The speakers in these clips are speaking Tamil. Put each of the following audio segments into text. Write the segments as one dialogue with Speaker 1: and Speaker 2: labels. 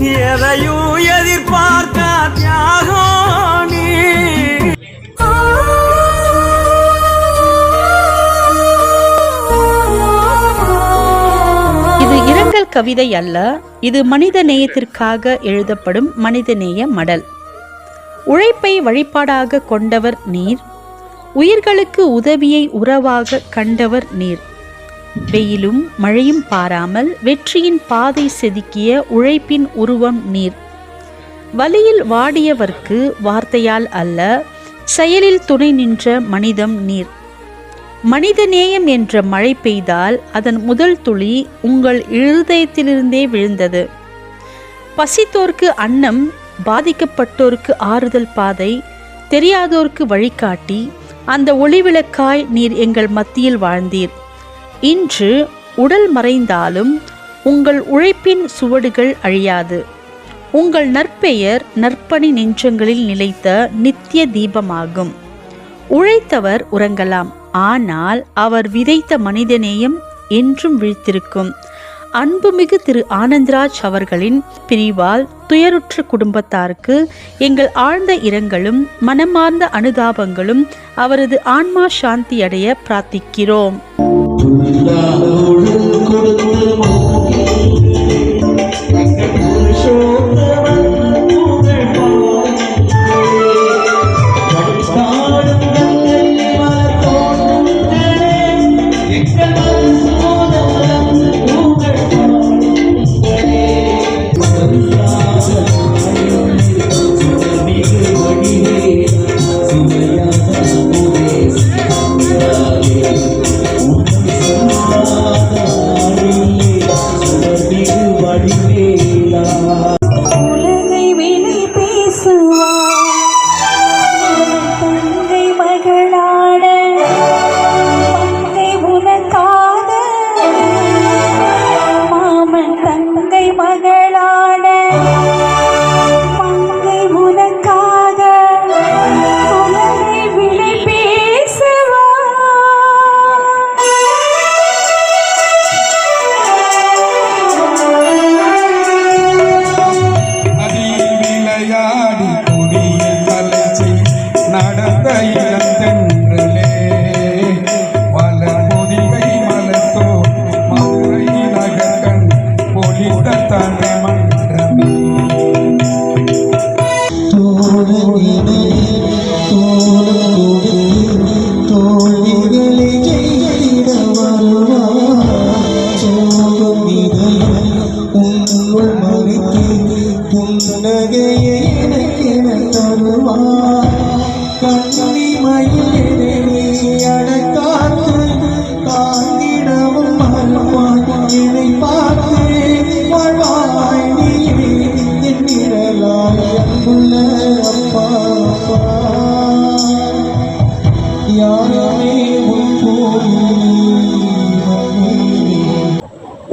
Speaker 1: எதையும் எதிர்பார்க்க தியாகம் நீ.
Speaker 2: இது இரங்கல் கவிதை அல்ல, இது மனித நேயத்திற்காக எழுதப்படும் மனிதநேய மடல். உழைப்பை வழிபாடாக கொண்டவர் நீர், உயிர்களுக்கு உதவியை உறவாக கண்டவர் நீர். வெயிலும் மழையும் பாராமல் வெற்றியின் பாதை செதுக்கிய உழைப்பின் உருவம் நீர். வலியில் வாடியவர்க்கு வார்த்தையால் அல்ல, செயலில் துணை நின்ற மனிதம் நீர். மனிதநேயம் என்ற மழை பெய்தால் அதன் முதல் துளி உங்கள் இருதயத்திலிருந்தே விழுந்தது. பசித்தோர்க்கு அன்னம், பாதிக்கப்பட்டோருக்கு ஆறுதல் பாதை, தெரியாதோர்க்கு வழிகாட்டி, அந்த ஒளிவிளக்காய் நீர் எங்கள் மத்தியில் வாழ்ந்தீர். இன்று உடல் மறைந்தாலும் உங்கள் உழைப்பின் சுவடுகள் அழியாது. உங்கள் நற்பெயர் நற்பணி நெஞ்சங்களில் நிலைத்த நித்திய தீபமாகும். உழைத்தவர் உறங்கலாம், ஆனால் அவர் விதைத்த மனிதநேயம் என்றும் விழித்திருக்கும். அன்புமிகு திரு ஆனந்தராஜ் அவர்களின் பிரிவால் துயருற்ற குடும்பத்தாருக்கு எங்கள் ஆழ்ந்த இரங்கலும் மனமார்ந்த அனுதாபங்களும். அவரது ஆன்மா சாந்தி அடைய பிரார்த்திக்கிறோம்.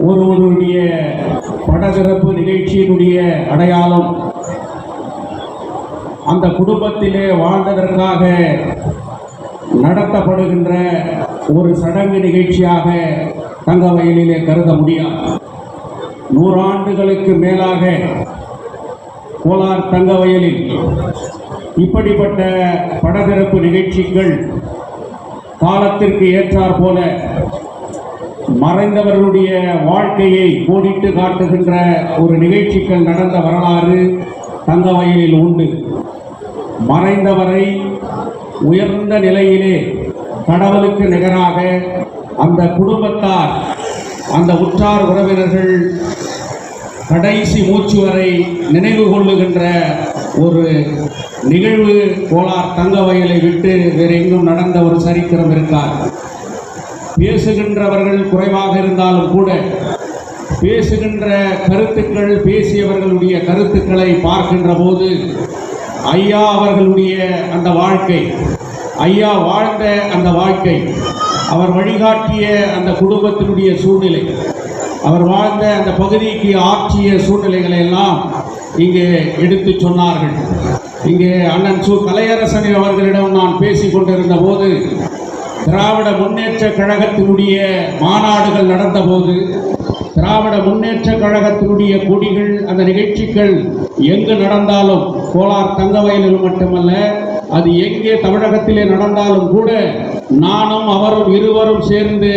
Speaker 3: ஒருவருடைய படசிறப்பு நிகழ்ச்சியினுடைய அடையாளம் அந்த குடும்பத்திலே வாழ்ந்ததற்காக நடத்தப்படுகின்ற ஒரு சடங்கு நிகழ்ச்சியாக தங்கவயலிலே கருத முடியாது. 100 ஆண்டுகளுக்கு மேலாக கோலார் தங்கவயலில் இப்படிப்பட்ட படசிறப்பு நிகழ்ச்சிகள் காலத்திற்கு ஏற்றாற் போல மறைந்தவர்களுடைய வாழ்க்கையை கோடிட்டு காட்டுகின்ற ஒரு நிகழ்ச்சிகள் நடந்த வரலாறு தங்கவயலில் உண்டு. மறைந்தவரை உயர்ந்த நிலையிலே கடவுளுக்கு நிகராக அந்த குடும்பத்தார், அந்த உற்றார் உறவினர்கள் கடைசி மூச்சு வரை நினைவு கொள்ளுகின்ற ஒரு நிகழ்வு கோலார் தங்கவயலை விட்டு வேறு எங்கும் நடந்த ஒரு சரித்திரம் இருக்கார். பேசுகின்றவர்கள் குறைவாக இருந்தாலும் கூட பேசுகின்ற கருத்துக்கள், பேசியவர்களுடைய கருத்துக்களை பார்க்கின்ற போது ஐயா அவர்களுடைய அந்த வாழ்க்கை, ஐயா வாழ்ந்த அந்த வாழ்க்கை, அவர் வழிகாட்டிய அந்த குடும்பத்தினுடைய சூழ்நிலை, அவர் வாழ்ந்த அந்த பகுதிக்கு ஆற்றிய சூழ்நிலைகளை எல்லாம் இங்கே எடுத்து சொன்னார்கள். இங்கே அண்ணன் கலையரசன் அவர்களிடம் நான் பேசிக் கொண்டிருந்த போது திராவிட முன்னேற்ற கழகத்தினுடைய மாநாடுகள் நடந்தபோது திராவிட முன்னேற்ற கழகத்தினுடைய கொடிகள், அந்த நிகழ்ச்சிகள் எங்கு நடந்தாலும், கோலார் தங்கவயலில் மட்டுமல்ல, அது எங்கே தமிழகத்திலே நடந்தாலும் கூட நானும் அவரும் இருவரும் சேர்ந்து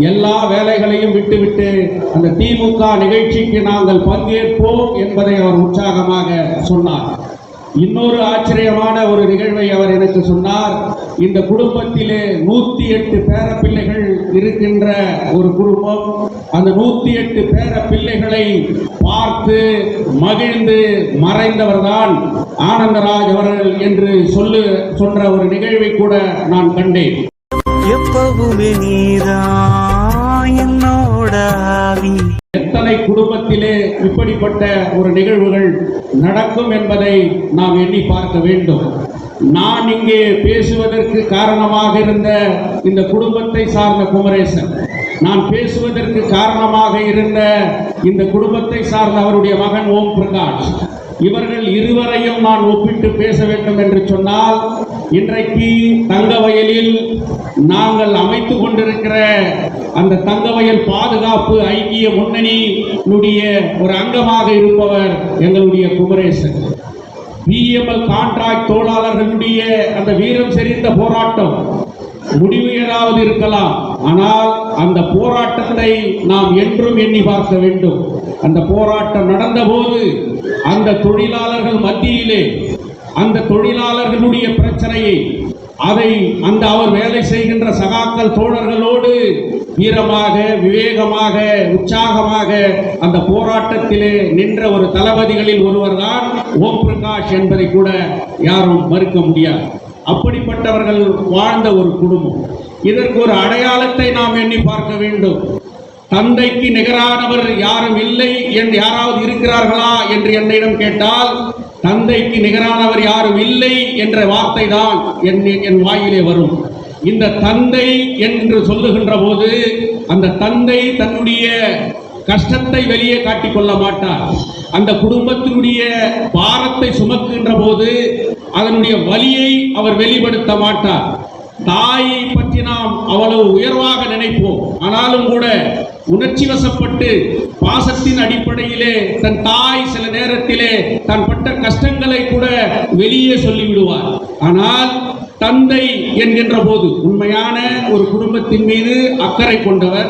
Speaker 3: எல்லா வேலைகளையும் விட்டுவிட்டு அந்த திமுக நிகழ்ச்சிக்கு நாங்கள் பங்கேற்போம் என்பதை அவர் உற்சாகமாக சொன்னார். இன்னொரு ஆச்சரியமான ஒரு நிகழ்வை அவர் எனக்கு சொன்னார். இந்த குடும்பத்திலே 108 பேர பிள்ளைகள் இருக்கின்ற ஒரு குடும்பம். அந்த 108 பேர பிள்ளைகளை பார்த்து மகிழ்ந்து மறைந்தவர்தான் ஆனந்தராஜ் அவர்கள் என்று சொன்ன ஒரு நிகழ்வை கூட நான் கண்டேன்.
Speaker 1: எப்பவுமே நீதான் என்னோட ஆவி.
Speaker 3: எத்தனை குடும்பத்திலே இப்படிப்பட்ட ஒரு நிகழ்வுகள் நடக்கும் என்பதை நாம் எண்ணி பார்க்க வேண்டும். நான் இங்கே பேசுவதற்கு காரணமாக இருந்த இந்த குடும்பத்தை சார்ந்த குமரேசன், நான் பேசுவதற்கு காரணமாக இருந்த இந்த குடும்பத்தை சார்ந்த அவருடைய மகன் ஓம் பிரகாஷ், இவர்கள் இருவரையும் நான் ஒப்பிட்டு பேச வேண்டும் என்று சொன்னால், இன்றைக்கு தங்கவயலில் நாங்கள் அமைத்துக் கொண்டிருக்கிற அந்த தங்கவயல் பாதுகாப்பு ஐக்கிய முன்னணியினுடைய ஒரு அங்கமாக இருப்பவர் எங்களுடைய குமரேசன். பிஎம்எல் கான்ட்ராக்ட் தொழிலாளர்களுடைய அந்த வீரம் செறிந்த போராட்டம் முடிவு ஏதாவது இருக்கலாம், ஆனால் அந்த போராட்டத்தை நாம் என்றும் எண்ணி பார்க்க வேண்டும். அந்த போராட்டம் நடந்தபோது அந்த தொழிலாளர்கள் மத்தியிலே அந்த தொழிலாளர்களுடைய பிரச்சனையை அந்த அவர் வேலை செய்கின்ற சகாக்கள் தோழர்களோடு வீரமாக, விவேகமாக, உற்சாகமாக அந்த போராட்டத்திலே நின்ற ஒரு தளபதிகளில் ஒருவர் தான் ஓம் பிரகாஷ் என்பதை கூட யாரும் மறுக்க முடியாது. அப்படிப்பட்டவர்கள் வாழ்ந்த ஒரு குடும்பம். இதற்கு ஒரு அடையாளத்தை நாம் எண்ணி பார்க்க வேண்டும். தந்தைக்கு நிகரானவர் யாரும் இல்லை என்று யாராவது இருக்கிறார்களா என்று என்னிடம் கேட்டால், தந்தைக்கு நிகரானவர் யாரும் இல்லை என்ற வார்த்தை தான் என் வாயிலே வரும். இந்த தந்தை என்று சொல்லுகின்ற போது அந்த தந்தை தன்னுடைய கஷ்டத்தை வெளியே காட்டிக் கொள்ள மாட்டார். அந்த குடும்பத்தினுடைய பாரத்தை சுமக்குகின்ற போது அதனுடைய வலியை அவர் வெளிப்படுத்த மாட்டார். தாயை பற்றி நாம் அவ்வளவு உயர்வாக நினைப்போம், ஆனாலும் கூட உணர்ச்சி வசப்பட்டு பாசத்தின் அடிப்படையிலே தன் தாய் சில நேரத்திலே தான் பட்ட கஷ்டங்களை கூட வெளியே சொல்லிவிடுவார். ஆனால் தந்தை என்கின்ற போது உண்மையான ஒரு குடும்பத்தின் மீது அக்கறை கொண்டவர்,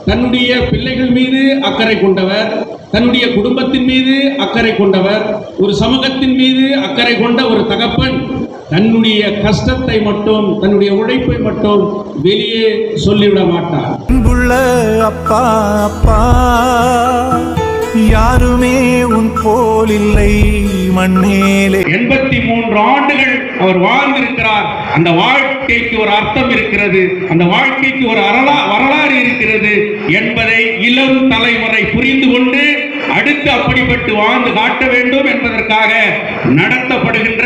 Speaker 3: தன்னுடைய பிள்ளைகள் மீது அக்கறை கொண்டவர், தன்னுடைய குடும்பத்தின் மீது அக்கறை கொண்டவர், ஒரு சமூகத்தின் மீது அக்கறை கொண்ட ஒரு தகப்பன் தன்னுடைய கஷ்டத்தை மட்டும், தன்னுடைய உழைப்பை மட்டும் வெளியே சொல்லிவிட மாட்டார்.
Speaker 1: அன்புள்ள அப்பா அப்பா, யாருமே உன் போல் இல்லை மண்ணேலே.
Speaker 3: 83 ஆண்டுகள் அவர் வாழ்ந்திருக்கிறார். அந்த வாழ்க்கைக்கு ஒரு அர்த்தம் இருக்கிறது, அந்த வாழ்க்கைக்கு ஒரு வரலாறு இருக்கிறது என்பதை இளம் தலைமுறை புரிந்து கொண்டு அடுத்து அப்படிப்பட்டு வாழ்ந்து காட்ட வேண்டும் என்பதற்காக நடத்தப்படுகின்ற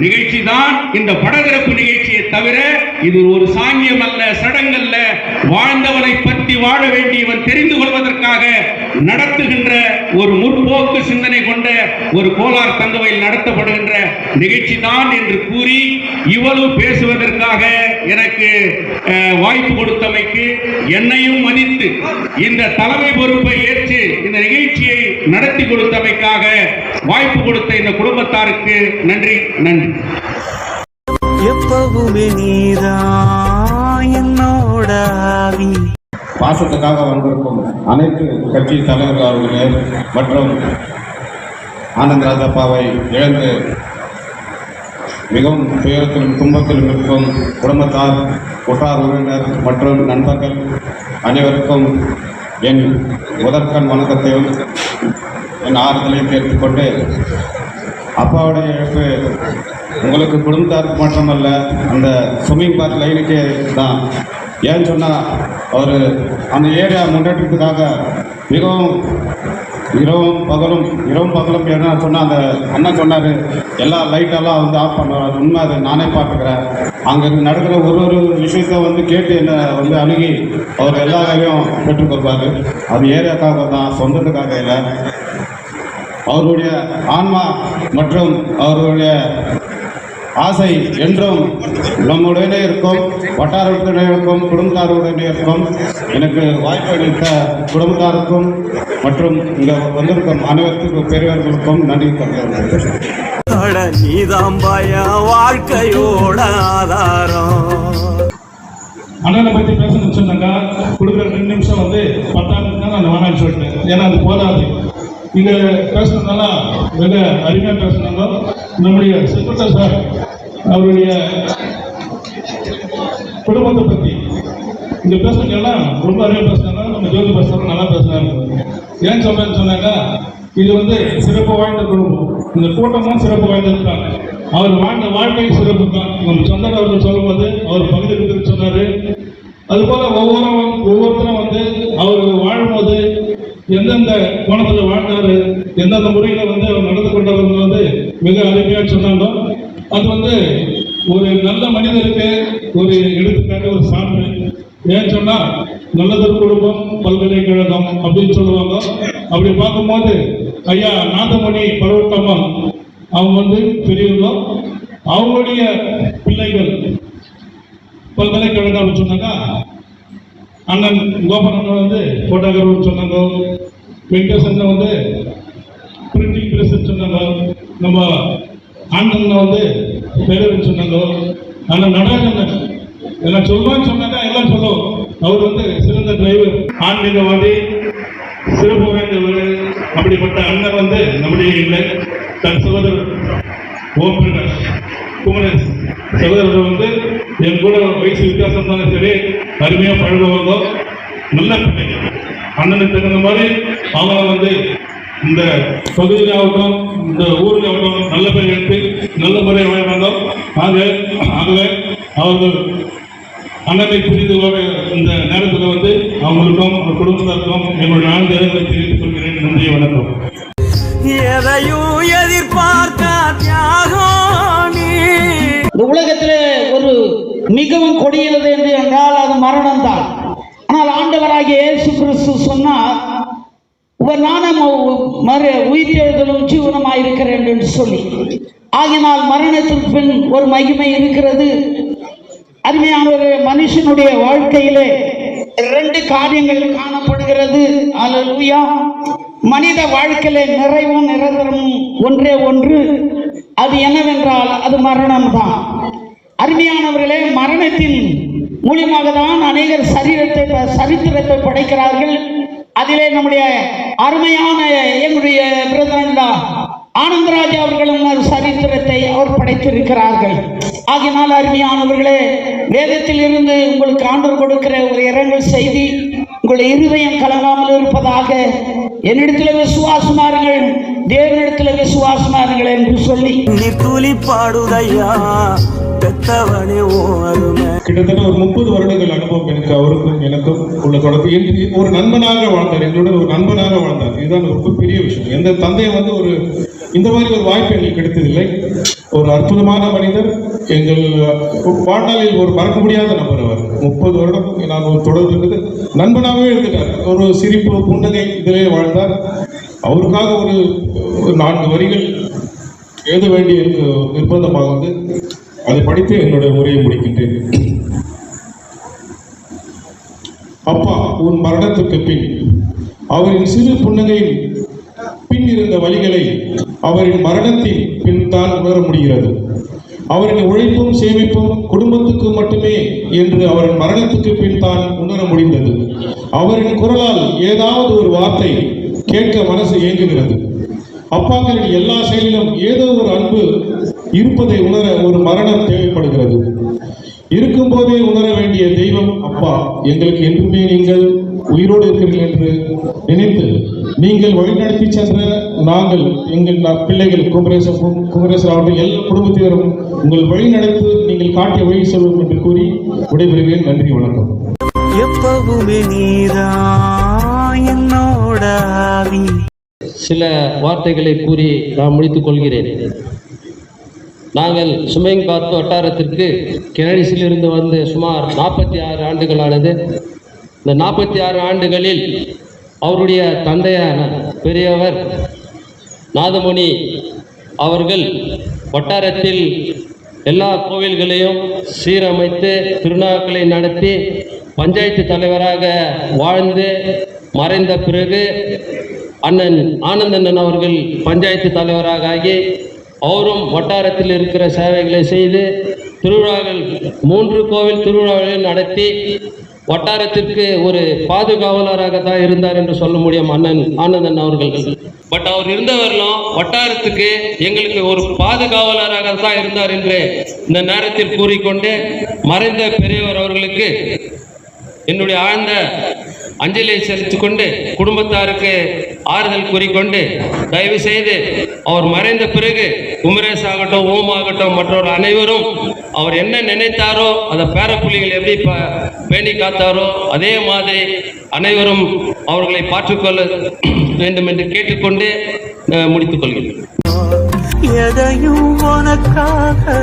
Speaker 3: நிகழ்ச்சி தான் இந்த படத்திறப்பு நிகழ்ச்சியை தவிர இது ஒரு சாங்கியம் அல்ல, சடங்கல்ல. வாழ்ந்தவனை பற்றி வாழ வேண்டியவன் தெரிந்து கொள்வதற்காக நடத்துகின்ற ஒரு முற்போக்கு சிந்தனை கொண்ட ஒரு கோலார் தங்கவயல் நடத்தப்படுகின்ற நிகழ்ச்சி தான் என்று கூறி இவ்வளவு பேசுவதற்காக எனக்கு வாய்ப்பு கொடுத்தமைக்கு, என்னையும் மதித்து இந்த தலைமை பொறுப்பை ஏற்று இந்த நிகழ்ச்சியை நடத்தி கொடுத்தமைக்காக வாய்ப்பு கொடுத்த இந்த குடும்பத்தாருக்கு நன்றி.
Speaker 1: எப்பவுமே நீதான் என்னோட ஆவி.
Speaker 4: பாசத்துக்காக வந்திருக்கும் அனைத்து கட்சி தலைவர்கள் அவர்களே மற்றும் ஆனந்தராஜப்பாவை இழந்து மிகவும் துயரத்திலும் துன்பத்திலும் இருக்கும் குடும்பத்தார், உற்றார் உறவினர் மற்றும் நண்பர்கள் அனைவருக்கும் என் முதற்கண் வணக்கத்தையும் என் ஆறுதலையும் கேட்டுக்கொண்டு, அப்பாவுடைய இழப்பு உங்களுக்கு குடும்பத்தாருக்கு மட்டுமல்ல, அந்த ஸ்விம்மிங் பார்க் லைனுக்கே தான். ஏன்னு சொன்னால் அவர் அந்த ஏரியா முன்னேற்றத்துக்காக மிகவும் இரவும் பகலும் என்ன சொன்னால், அந்த அண்ணன் சொன்னார் எல்லா லைட்டெல்லாம் வந்து ஆஃப் பண்ணுவார். அது உண்மை, அதை நானே பார்த்துக்கிறேன். அங்கே நடக்கிற ஒரு விஷயத்த கேட்டு என்னை அணுகி அவர் எல்லா வேலையும் பெற்றுக்கொள்வார். அது ஏரியாக்காக தான், சொந்தத்துக்காக இல்லை. அவருடைய ஆன்மா மற்றும் அவருடைய ஆசை என்றும் நம்முடனே இருக்கும், வட்டாரத்தினருக்கும் குடும்பத்தாருடனே இருக்கும். எனக்கு வாய்ப்பு அளித்த குடும்பத்தாருக்கும் மற்றும் இங்கே வந்திருக்கும் அனைவருக்கும் பெரியவர்களுக்கும் நன்றி தெரிவித்துள்ளேன்.
Speaker 1: நீதாம்பாய வாழ்க்கையோட ஆதாரம்.
Speaker 5: அண்ணனை பற்றி பேசணும்னு சொன்னாங்க, கொடுக்குற 2 நிமிஷம் வந்து 10 நிமிஷம் நான் வேணான்னு சொல்லிட்டேன். ஏன்னா அது போதாது. இங்கே பேசுனதுனால மிக அருமையாக பேசுனாங்க. நம்முடைய செக்ரட்டரி சார் அவருடைய குடும்பத்தை பற்றி இங்கே பேசுனதெல்லாம் ரொம்ப அருமையாக பேசுனாங்க. நம்ம ஜோதி பேசுகிறோம் நல்லா பேசுனாங்க. ஏன் சொன்னாங்க, இது வந்து சிறப்பு வாய்ந்த குடும்பம். இந்த கூட்டமும் சிறப்பு வாய்ந்திருக்காங்க. அவர் வாழ்ந்த வாழ்க்கை சிறப்பு தான். நம்ம சொந்தர் அவர்கள் சொல்லும்போது அவர் பகுதியில் சொன்னார். அதுபோல ஒவ்வொருத்தரும் வந்து அவர் வாழும்போது எந்தெந்த கோணத்தில் வாழ்ந்தாரு, எந்தெந்த முறையில் வந்து அவர் நடந்து கொண்டவர் வந்து மிக அருமையாக சொன்னாங்க. அது வந்து ஒரு நல்ல மனிதருக்கு ஒரு எடுத்துக்காட்டு, ஒரு சான்று. ஏன்னு சொன்னால் நல்லதொரு குடும்பம் பல்கலைக்கழகம் அப்படின்னு சொல்லுவாங்க. அப்படி பார்க்கும்போது ஐயா நாதமணி பருவத்தம்மன் அவங்க வந்து பெரியவங்க, அவங்களுடைய பிள்ளைகள் பல்கலைக்கழகம் சொன்னாங்க. அண்ணன் கோபனன் வந்து போட்டோகிராஃபர் சொன்னாங்க. வெங்கடேசன் வந்து பிரிண்டிங் பிரஸ் சொன்னாங்க. நம்ம அண்ணன் வந்து பேரவன் சொன்னாங்க. அண்ணன் நடராஜன் எல்லாம் சொல்லுவான்னு சொன்னாங்க. எல்லாம் சொல்லுவோம். அவர் வந்து சிறந்த டிரைவர், ஆன்மீகவாதி, சிறப்பு வாய்ந்தவர். அப்படிப்பட்ட அண்ணன் வந்து நம்முடைய இல்லை. தன் சகோதரர் ஓம் பிரகாஷ் குமரேஷ் சகோதரர் வந்து என் கூட வயசு வித்தியாசம் தானே சரி, அருமையாக பழகுவாங்க. நல்ல பிள்ளைங்க. அண்ணனுக்கு தகுந்த மாதிரி அவங்க வந்து இந்த பகுதியிலாகட்டும் இந்த ஊரிலாகட்டும் நல்ல பேர் எடுத்து நல்ல முறையை வாழ்வாங்க. ஆகவே அவர்கள் அண்ணனை புரிந்து இந்த நேரத்தில் வந்து அவங்களுக்கும் குடும்பத்தாருக்கும் என்னுடைய ஆழ்ந்த இடங்களை தெரிவித்துக் கொள்கிறேன். நன்றி, வணக்கம்.
Speaker 1: எதையும் எதிர்பார்க்க தியாகம் நீ.
Speaker 6: இந்த உலகத்தில் ஒரு மிகவும் கொடியது என்று என்றால் அது மரணம் தான். ஆனால் ஆண்டவராகிய இயேசு கிறிஸ்து சொன்னார், நானும் உயிர்த்தெழுதலும் ஜீவனமாக இருக்கிறேன் என்று சொல்லி. ஆகினால் மரணத்திற்கு பின் ஒரு மகிமை இருக்கிறது. அருமையானவர்களே, மனுஷனுடைய வாழ்க்கையிலே 2 காரியங்கள் காணப்படுகிறது. அல்லேலூயா. மனித வாழ்க்கையிலே நிறைவும் நிரந்தரமும் ஒன்றே ஒன்று. அது என்னவென்றால் அது மரணம் தான். அருமையானவர்களே, மரணத்தின் மூலியமாக தான் அநேகர் சரித்திரத்தை படைக்கிறார்கள். அதிலே நம்முடைய அருமையான எங்களுடைய பிரதமர் ஆனந்தராஜ் அவர்களும் சரித்திரத்தை அவர் படைத்திருக்கிறார்கள். ஆகினால் அருமையானவர்களே, வேதத்தில் இருந்து உங்களுக்கு ஆண்டவர் கொடுக்கிற ஒரு இரங்கல் செய்தி, உங்களுடைய இருதயம் கலங்காமல் இருப்பதாக. என்னிடத்தில் விசுவாசமாருங்கள், தேவனிடத்தில் விசுவாசமாருங்கள் என்று சொல்லி
Speaker 1: துளி பாடுதையா பெத்தவனே ஓருமே.
Speaker 5: கிட்டத்தட்ட ஒரு 30 வருடங்கள் அனுபவம் எனக்கு அவருக்கும் எனக்கும் உள்ள தொடர்பு. ஒரு நண்பனாக வாழ்ந்தார், எங்களுடன் ஒரு நண்பனாக வாழ்ந்தார். இதுதான் ரொம்ப பெரிய விஷயம். எந்த தந்தையை வந்து இந்த மாதிரி ஒரு வாய்ப்பு எங்களுக்கு கிடைத்ததில்லை. ஒரு அற்புதமான மனிதர், எங்கள் வாழ்நாளில் ஒரு மறக்க முடியாத நபர் அவர். 30 வருடம் நான் ஒரு தொடர்பு இருந்தது. நண்பனாகவே இருந்துட்டார். ஒரு சிரிப்பு, புன்னகை இதிலே வாழ்ந்தார். அவருக்காக ஒரு 4 வரிகள் எழுத வேண்டிய நிர்பந்தமாக வந்து அதை படித்து என்னுடைய உரையை முடிக்கின்றேன். அப்பா, உன் மரணத்துக்கு பின் அவரின் சிறு புன்னகையின் பின் இருந்த வழிகளை அவரின் மரணத்தின் பின் தான் உணர முடிகிறது. அவரின் உழைப்பும் சேமிப்பும் குடும்பத்துக்கு மட்டுமே என்று அவரின் மரணத்துக்கு பின் தான் உணர முடிந்தது. அவரின் குரலால் ஏதாவது ஒரு வார்த்தை கேட்க மனசு ஏங்குகிறது. அப்பாக்களின் எல்லா செயலிலும் ஏதோ ஒரு அன்பு இருப்பதை உணர ஒரு மரணம் தேவைப்படுகிறது. இருக்கும் போதே உணர வேண்டிய தெய்வம் அப்பா. எங்களுக்கு என்றுமே நீங்கள் உயிரோடு இருக்கிறீர்கள் என்று நினைத்து நீங்கள் வழிநடத்தி சென்ற நாங்கள், எங்கள் பிள்ளைகள் குமரேசர் அவர்கள் எல்லா குடும்பத்தினரும் உங்கள் வழிநடத்து நீங்கள் காட்டிய வழி செல்வோம் என்று கூறி விடைபெறுகிறேன். நன்றி, வணக்கம்.
Speaker 1: எப்பவுமே நீதான் என்னோட ஆவி.
Speaker 7: சில வார்த்தைகளை கூறி நான் முடித்துக் கொள்கிறேன். நாங்கள் சுமைங்காத்து வட்டாரத்திற்கு கெனடிஸிலிருந்து வந்து சுமார் 46 ஆண்டுகளானது. இந்த 46 ஆண்டுகளில் அவருடைய தந்தையான பெரியவர் நாதமணி அவர்கள் வட்டாரத்தில் எல்லா கோவில்களையும் சீரமைத்து திருவிழாக்களை நடத்தி பஞ்சாயத்து தலைவராக வாழ்ந்து மறைந்த பிறகு அண்ணன் ஆனந்தண்ணன் அவர்கள் பஞ்சாயத்து தலைவராக ஆகி அவரும் வட்டாரத்தில் இருக்கிற சேவைகளை செய்து திருவிழாக்கள் 3 கோவில் திருவிழாக்களை நடத்தி வட்டாரத்திற்கு ஒரு பாதுகாவலராக தான் இருந்தார் என்று சொல்ல முடியும் அண்ணன் ஆனந்தன் அவர்கள். பட் அவர் இருந்தவர்களும் வட்டாரத்துக்கு எங்களுக்கு ஒரு பாதுகாவலராக தான் இருந்தார் என்று இந்த நேரத்தில் கூறிக்கொண்டு மறைந்த பெரியவர் அவர்களுக்கு என்னுடைய ஆழ்ந்த அஞ்சலியை செலுத்திக் கொண்டு குடும்பத்தாருக்கு ஆறுதல் கூறிக்கொண்டு தயவு செய்து அவர் மறைந்த பிறகு குமரேஷ் ஆகட்டும், ஓம் ஆகட்டும், மற்றவர் அனைவரும் அவர் என்ன நினைத்தாரோ அதை பேரப்புள்ளிகள் எப்படி பேணி காத்தாரோ அதே மாதிரி அனைவரும் அவர்களை பார்த்துக்கொள்ள வேண்டும் என்று கேட்டுக்கொண்டு முடித்துக் கொள்கிறேன்.
Speaker 1: எதையும் உனக்காக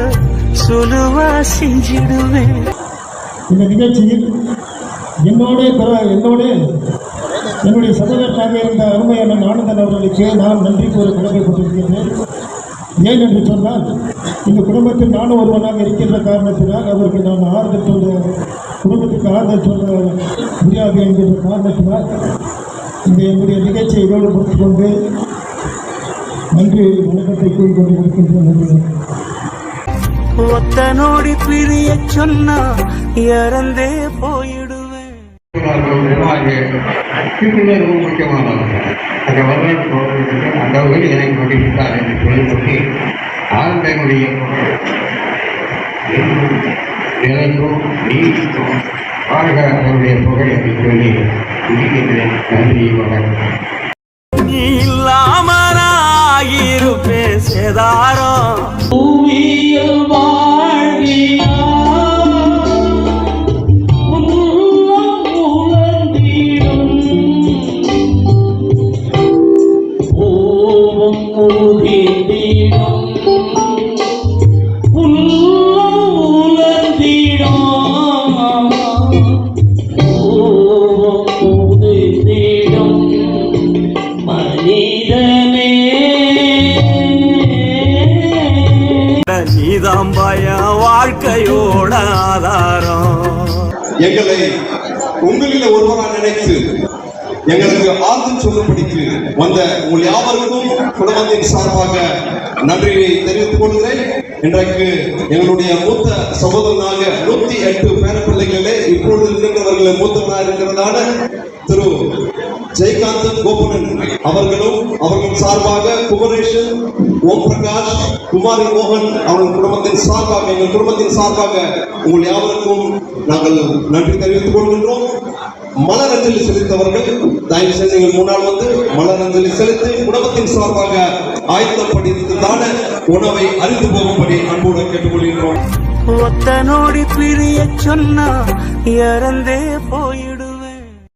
Speaker 1: சுலுவா செஞ்சிடுவேன்.
Speaker 8: இந்த நிகழ்ச்சியில் என்னுடைய சகோதரனாக இருந்த அருமையான ஆனந்தன் அவர்களுக்கு நான் நன்றி கூற கடமைப்பட்டிருக்கிறேன். ஏன் என்று சொன்னால் இந்த குடும்பத்தில் நானும் ஒருவனாக இருக்கின்ற காரணத்தினால் அவருக்கு நான் குடும்பத்துக்கு ஆறுதல் சொல்ல முடியாது என்கின்ற காரணத்தினால் இந்த என்னுடைய நிகழ்ச்சியை இதோடு முடித்துக் கொண்டு நன்றி வணக்கத்தை கூறிக்கொண்டு இருக்கின்றேன்.
Speaker 1: ஒத்த நோடி பிரிய சொன்னா இறந்தே போயிடுவேன்.
Speaker 4: ரொம்ப முக்கியமானது அந்த வரலாற்று அந்த வகையில் எனக்கு நோட்டிவிட்டார் என்று சொல்லிக்கொண்டு ஆழ்ந்தனுடைய நிலைக்கும் நீதிக்கும் வாழ்க அவருடைய புகழ் என்று சொல்லி முடிக்கின்றேன். நன்றி, வணக்கம்.
Speaker 1: நீ இல்லாம இருப்பேன் சேதாரம். நீதாம்பாய வாழ்க்கையோட ஆதாரம்.
Speaker 9: எங்களை உங்களில் ஒருவராக நினைத்து எங்களுக்கு ஆறுதல் சொல்லும்படிக்கு வந்த உங்கள் யாவருக்கும் குடும்பத்தின் சார்பாக நன்றியை தெரிவித்துக் கொள்கிறேன். இன்றைக்கு எங்களுடைய மூத்த சகோதரனாக 108 பேரப்பிள்ளைகளே இப்பொழுது இருக்கின்றவர்கள் மூத்தவராக இருக்கிறதான திரு ஜெயகாந்தன் கோபனன் அவர்களும் அவர்கள் சார்பாக குமரேஷன், ஓம் பிரகாஷ், குமாரி மோகன் அவர்கள் குடும்பத்தின் சார்பாக எங்கள் குடும்பத்தின் சார்பாக உங்கள் யாவருக்கும் நாங்கள் நன்றி தெரிவித்துக் கொள்கின்றோம். மலர் அஞ்சலி செலுத்தவர்கள் தயவு செய்து நீங்கள் முன்னால் வந்து மலர் அஞ்சலி செலுத்தி குடும்பத்தின் சார்பாக ஆயத்தப்படுத்தான உணவை அறிந்து போகும்படி அன்போடு கேட்டுக்கொள்கின்றோம்.
Speaker 1: ஒத்த நோடி பிரிய சொன்னா இறந்தே போயிடு.